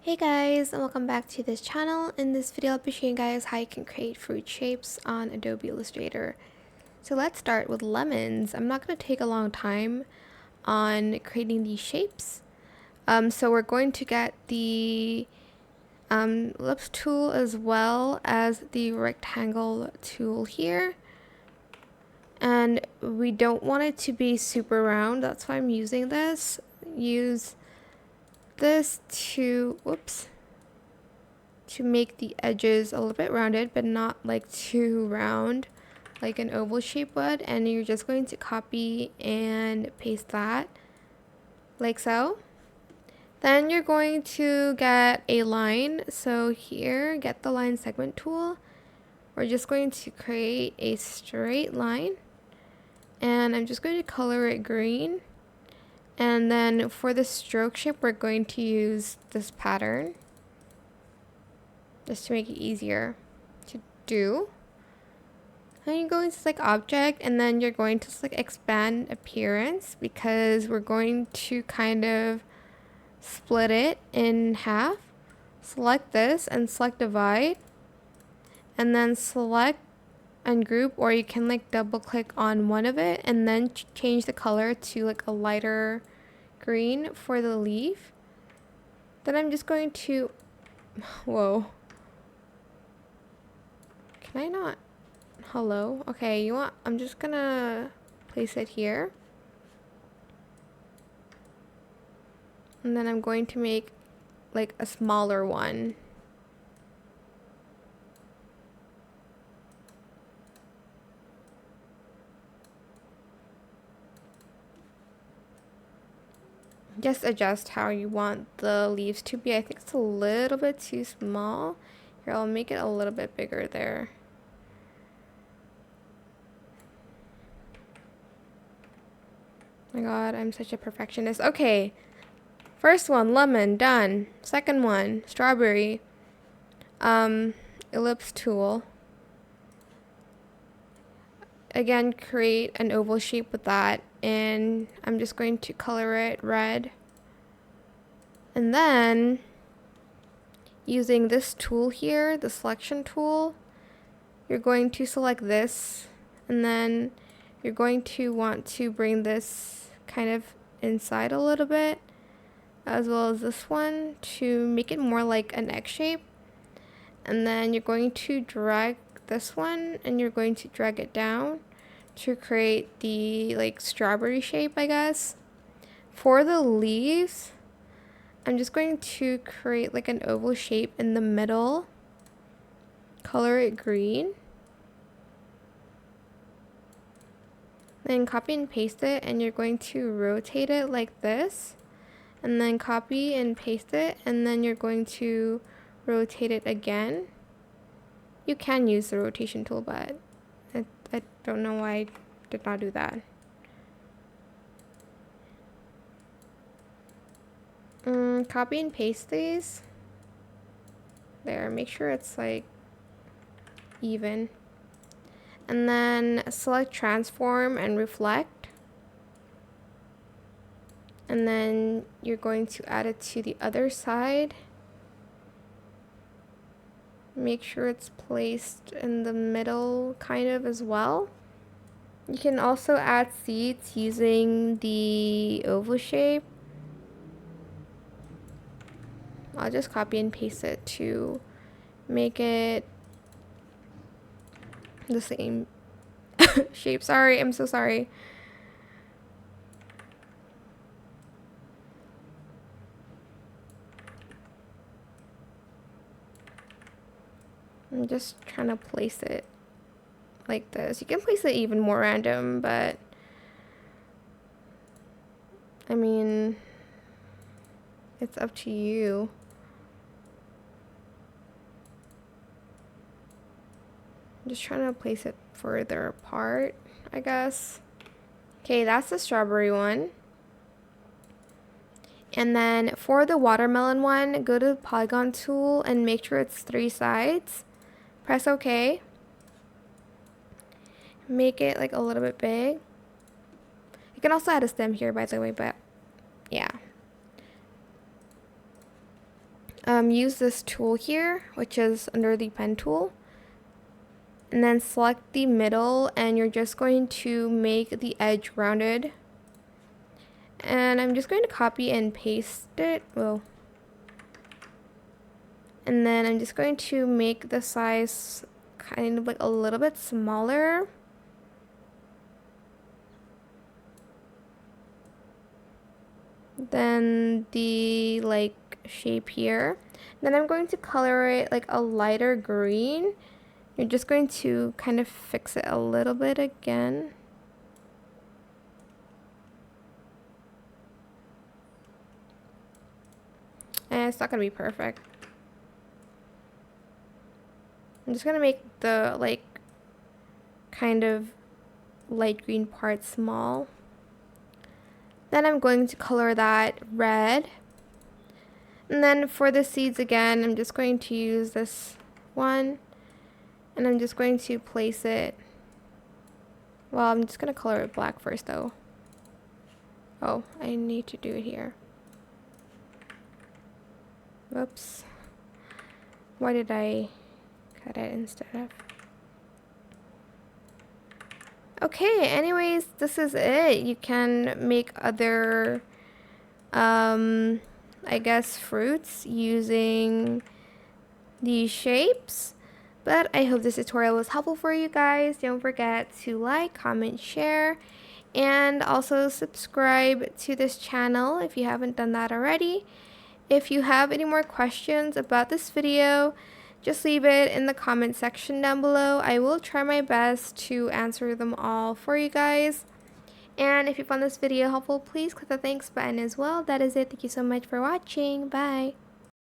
Hey guys, and welcome back to this channel. In this video, I'll be showing you guys how you can create fruit shapes on Adobe Illustrator. So let's start with lemons. I'm not going to take a long time on creating these shapes. So we're going to get the ellipse tool as well as the rectangle tool here. And we don't want it to be super round, that's why I'm using this. Use this to, to make the edges a little bit rounded, but not like too round like an oval shape would. And you're just going to copy and paste that like so. Then you're going to get a line. So here, get the line segment tool. We're just going to create a straight line, and I'm just going to color it green. And then for the stroke shape, we're going to use this pattern just to make it easier to do. Then you go into select object, and then you're going to select expand appearance, because we're going to kind of split it in half. Select this and select divide, and then select ungroup, or you can like double click on one of it and then change the color to like a lighter green for the leaf. Then I'm just going to, whoa, can I not? Hello? Okay, I'm just gonna place it here. And then I'm going to make like a smaller one. Just adjust how you want the leaves to be. I think it's a little bit too small. Here, I'll make it a little bit bigger there. Oh my god, I'm such a perfectionist. Okay. First one, lemon, done. Second one, strawberry. Ellipse tool. Again, create an oval shape with that, and I'm just going to color it red. And then, using this tool here, the selection tool, you're going to select this, and then you're going to want to bring this kind of inside a little bit, as well as this one, to make it more like an X shape. And then you're going to drag this one, and you're going to drag it down to create the like strawberry shape, I guess. For the leaves, I'm just going to create like an oval shape in the middle, color it green, then copy and paste it, and you're going to rotate it like this, and then copy and paste it, and then you're going to rotate it again. You can use the rotation tool, but I don't know why I did not do that. Copy and paste these. There, make sure it's like even. And then select transform and reflect. And then you're going to add it to the other side. Make sure it's placed in the middle kind of as well. You can also add seeds using the oval shape. I'll just copy and paste it to make it the same shape. Sorry, I'm so sorry. I'm just trying to place it like this. You can place it even more random, but I mean, it's up to you. I'm just trying to place it further apart, I guess. Okay, that's the strawberry one. And then for the watermelon one, go to the polygon tool and make sure it's 3 sides. Press OK. Make it like a little bit big. You can also add a stem here, by the way, but yeah. use this tool here, which is under the pen tool, and then select the middle, and you're just going to make the edge rounded. And I'm just going to copy and paste it. Whoa. And then I'm just going to make the size kind of like a little bit smaller. Then the like shape here. Then I'm going to color it like a lighter green. You're just going to kind of fix it a little bit again. And it's not going to be perfect. I'm just going to make the like kind of light green part small. Then I'm going to color that red. And then for the seeds again, I'm just going to use this one. And I'm just going to place it. Well, I'm just going to color it black first though. Oh, I need to do it here. Whoops. Why did I cut it instead of? Okay, anyways, this is it. You can make other, I guess, fruits using these shapes. But I hope this tutorial was helpful for you guys. Don't forget to like, comment, share, and also subscribe to this channel if you haven't done that already. If you have any more questions about this video, just leave it in the comment section down below. I will try my best to answer them all for you guys. And if you found this video helpful, please click the thanks button as well. That is it. Thank you so much for watching. Bye.